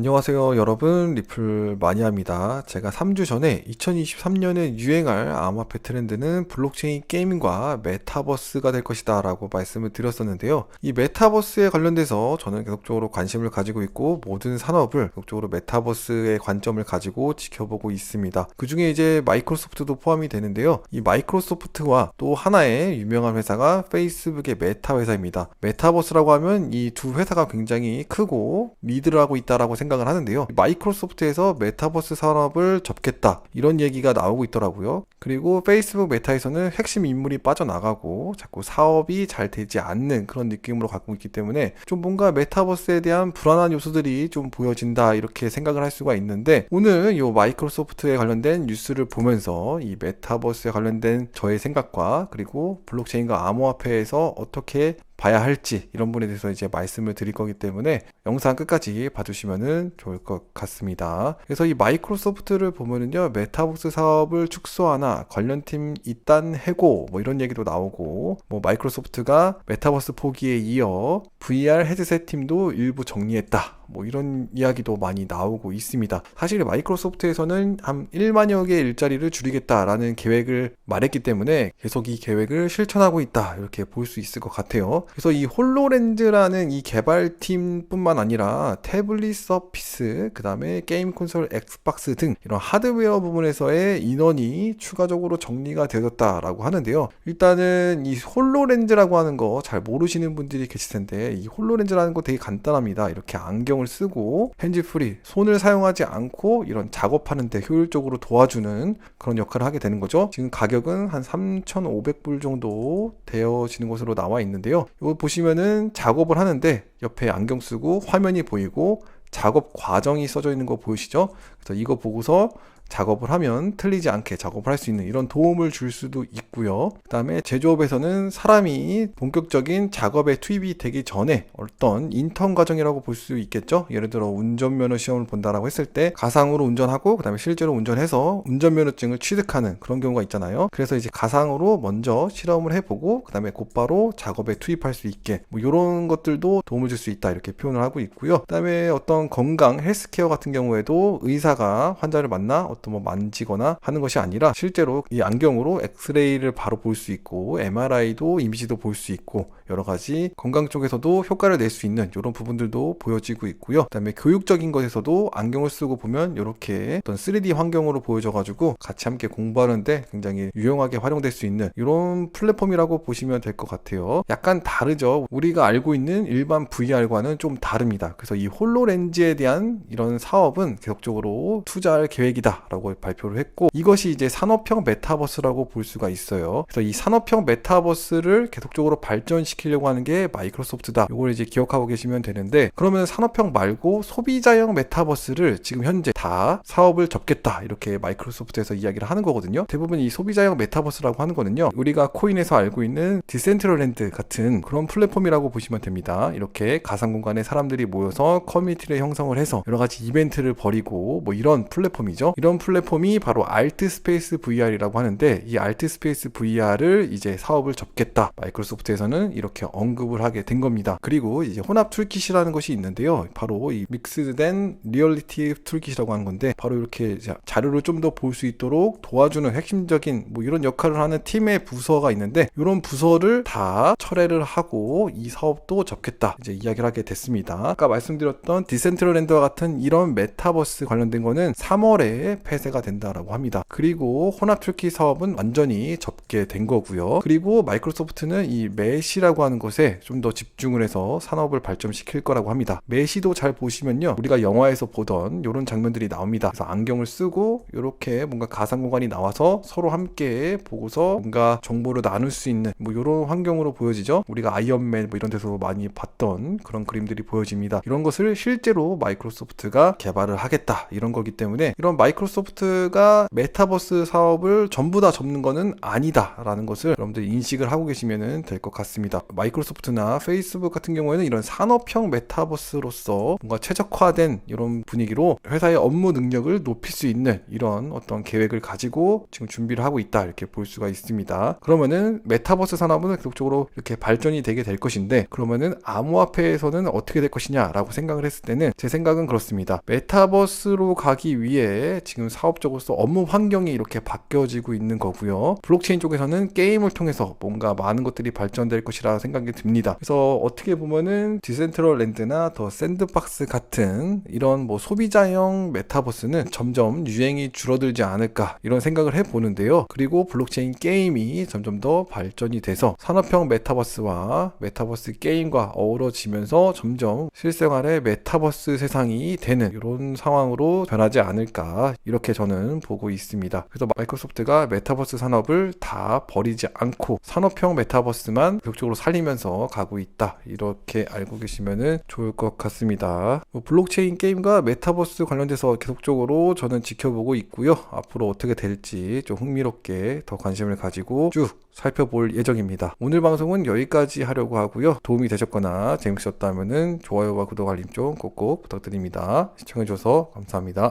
안녕하세요 여러분, 리플 마니아입니다. 제가 3주 전에 2023년에 유행할 암호화폐 트렌드는 블록체인 게임과 메타버스가 될 것이다 라고 말씀을 드렸었는데요. 이 메타버스에 관련돼서 저는 계속적으로 관심을 가지고 있고 모든 산업을 계속적으로 메타버스의 관점을 가지고 지켜보고 있습니다. 그 중에 이제 마이크로소프트도 포함이 되는데요. 이 마이크로소프트와 또 하나의 유명한 회사가 페이스북의 메타 회사입니다. 메타버스라고 하면 이 두 회사가 굉장히 크고 리드를 하고 있다라고 생각을 하는데요. 마이크로소프트에서 메타버스 산업을 접겠다 이런 얘기가 나오고 있더라고요. 그리고 페이스북 메타에서는 핵심 인물이 빠져나가고 자꾸 사업이 잘 되지 않는 그런 느낌으로 갖고 있기 때문에 좀 뭔가 메타버스에 대한 불안한 요소들이 좀 보여진다 이렇게 생각을 할 수가 있는데, 오늘 이 마이크로소프트에 관련된 뉴스를 보면서 이 메타버스에 관련된 저의 생각과 그리고 블록체인과 암호화폐에서 어떻게 봐야 할지 이런 부분에 대해서 이제 말씀을 드릴 거기 때문에 영상 끝까지 봐주시면 좋을 것 같습니다. 그래서 이 마이크로소프트를 보면은요, 메타버스 사업을 축소하나 관련팀 이단 해고 뭐 이런 얘기도 나오고, 뭐 마이크로소프트가 메타버스 포기에 이어 VR 헤드셋 팀도 일부 정리했다 뭐 이런 이야기도 많이 나오고 있습니다. 사실 마이크로소프트에서는 한 1만여 개의 일자리를 줄이겠다라는 계획을 말했기 때문에 계속 이 계획을 실천하고 있다 이렇게 볼 수 있을 것 같아요. 그래서 이 홀로렌즈라는 이 개발팀 뿐만 아니라 태블릿 서피스, 그 다음에 게임 콘솔 엑스박스 등 이런 하드웨어 부분에서의 인원이 추가적으로 정리가 되었다라고 하는데요. 일단은 이 홀로렌즈라고 하는 거 잘 모르시는 분들이 계실 텐데, 이 홀로렌즈라는 거 되게 간단합니다. 이렇게 안경을 쓰고 핸즈프리, 손을 사용하지 않고 이런 작업하는 데 효율적으로 도와주는 그런 역할을 하게 되는 거죠. 지금 가격은 한 3,500불 정도 되어지는 것으로 나와 있는데요. 이거 보시면은 작업을 하는데 옆에 안경 쓰고 화면이 보이고 작업 과정이 써져 있는 거 보이시죠? 그래서 이거 보고서 작업을 하면 틀리지 않게 작업을 할 수 있는 이런 도움을 줄 수도 있고요. 그 다음에 제조업에서는 사람이 본격적인 작업에 투입이 되기 전에 어떤 인턴 과정이라고 볼 수 있겠죠. 예를 들어 운전면허 시험을 본다라고 했을 때 가상으로 운전하고 그 다음에 실제로 운전해서 운전면허증을 취득하는 그런 경우가 있잖아요. 그래서 이제 가상으로 먼저 실험을 해보고 그 다음에 곧바로 작업에 투입할 수 있게 뭐 이런 것들도 도움을 줄 수 있다 이렇게 표현을 하고 있고요. 그 다음에 어떤 건강 헬스케어 같은 경우에도 의사가 환자를 만나 어떤 뭐 만지거나 하는 것이 아니라 실제로 이 안경으로 엑스레이를 바로 볼 수 있고 MRI도 이미지도 볼 수 있고 여러 가지 건강 쪽에서도 효과를 낼 수 있는 이런 부분들도 보여지고 있고요. 그다음에 교육적인 것에서도 안경을 쓰고 보면 이렇게 어떤 3D 환경으로 보여져가지고 같이 함께 공부하는데 굉장히 유용하게 활용될 수 있는 이런 플랫폼이라고 보시면 될 것 같아요. 약간 다르죠. 우리가 알고 있는 일반 VR과는 좀 다릅니다. 그래서 이 홀로렌즈에 대한 이런 사업은 계속적으로 투자할 계획이다 라고 발표를 했고, 이것이 이제 산업형 메타버스라고 볼 수가 있어요. 그래서 이 산업형 메타버스를 계속적으로 발전시키려고 하는 게 마이크로소프트다. 이걸 이제 기억하고 계시면 되는데, 그러면 산업형 말고 소비자형 메타버스를 지금 현재 다 사업을 접겠다 이렇게 마이크로소프트에서 이야기를 하는 거거든요. 대부분 이 소비자형 메타버스라고 하는 거는요, 우리가 코인에서 알고 있는 디센트럴랜드 같은 그런 플랫폼이라고 보시면 됩니다. 이렇게 가상 공간에 사람들이 모여서 커뮤니티를 형성을 해서 여러 가지 이벤트를 벌이고 뭐 이런 플랫폼이죠. 이런 플랫폼이 바로 알트스페이스 VR이라고 하는데, 이 알트스페이스 VR을 이제 사업을 접겠다 마이크로소프트에서는 이렇게 언급을 하게 된 겁니다. 그리고 이제 혼합 툴킷이라는 것이 있는데요, 바로 이 믹스된 리얼리티 툴킷이라고 하는 건데, 바로 이렇게 자료를 좀 더 볼 수 있도록 도와주는 핵심적인 뭐 이런 역할을 하는 팀의 부서가 있는데, 이런 부서를 다 철회를 하고 이 사업도 접겠다 이제 이야기를 하게 됐습니다. 아까 말씀드렸던 디센트럴랜드와 같은 이런 메타버스 관련된 거는 3월에 폐쇄가 된다라고 합니다. 그리고 혼합 툴킷 사업은 완전히 접게 된 거고요. 그리고 마이크로소프트는 이 메시라고 하는 것에 좀 더 집중을 해서 산업을 발전시킬 거라고 합니다. 메시도 잘 보시면요, 우리가 영화에서 보던 이런 장면들이 나옵니다. 그래서 안경을 쓰고 이렇게 뭔가 가상 공간이 나와서 서로 함께 보고서 뭔가 정보를 나눌 수 있는 뭐 이런 환경으로 보여지죠. 우리가 아이언맨 뭐 이런 데서 많이 봤던 그런 그림들이 보여집니다. 이런 것을 실제로 마이크로소프트가 개발을 하겠다 이런 거기 때문에, 이런 마이크로소프트 마이크로소프트가 메타버스 사업을 전부 다 접는 거는 아니다라는 것을 여러분들 인식을 하고 계시면 될 것 같습니다. 마이크로소프트나 페이스북 같은 경우에는 이런 산업형 메타버스로서 뭔가 최적화된 이런 분위기로 회사의 업무 능력을 높일 수 있는 이런 어떤 계획을 가지고 지금 준비를 하고 있다, 이렇게 볼 수가 있습니다. 그러면은 메타버스 산업은 계속적으로 이렇게 발전이 되게 될 것인데, 그러면은 암호화폐에서는 어떻게 될 것이냐라고 생각을 했을 때는 제 생각은 그렇습니다. 메타버스로 가기 위해 지금 사업적으로서 업무 환경이 이렇게 바뀌어지고 있는 거고요. 블록체인 쪽에서는 게임을 통해서 뭔가 많은 것들이 발전될 것이라 생각이 듭니다. 그래서 어떻게 보면은 디센트럴랜드나 더 샌드박스 같은 이런 뭐 소비자형 메타버스는 점점 유행이 줄어들지 않을까, 이런 생각을 해보는데요. 그리고 블록체인 게임이 점점 더 발전이 돼서 산업형 메타버스와 메타버스 게임과 어우러지면서 점점 실생활의 메타버스 세상이 되는 이런 상황으로 변하지 않을까, 이렇게 저는 보고 있습니다. 그래서 마이크로소프트가 메타버스 산업을 다 버리지 않고 산업형 메타버스만 계속적으로 살리면서 가고 있다, 이렇게 알고 계시면 좋을 것 같습니다. 블록체인 게임과 메타버스 관련돼서 계속적으로 저는 지켜보고 있고요. 앞으로 어떻게 될지 좀 흥미롭게 더 관심을 가지고 쭉 살펴볼 예정입니다. 오늘 방송은 여기까지 하려고 하고요. 도움이 되셨거나 재밌으셨다면 좋아요와 구독, 알림 좀 꼭꼭 부탁드립니다. 시청해주셔서 감사합니다.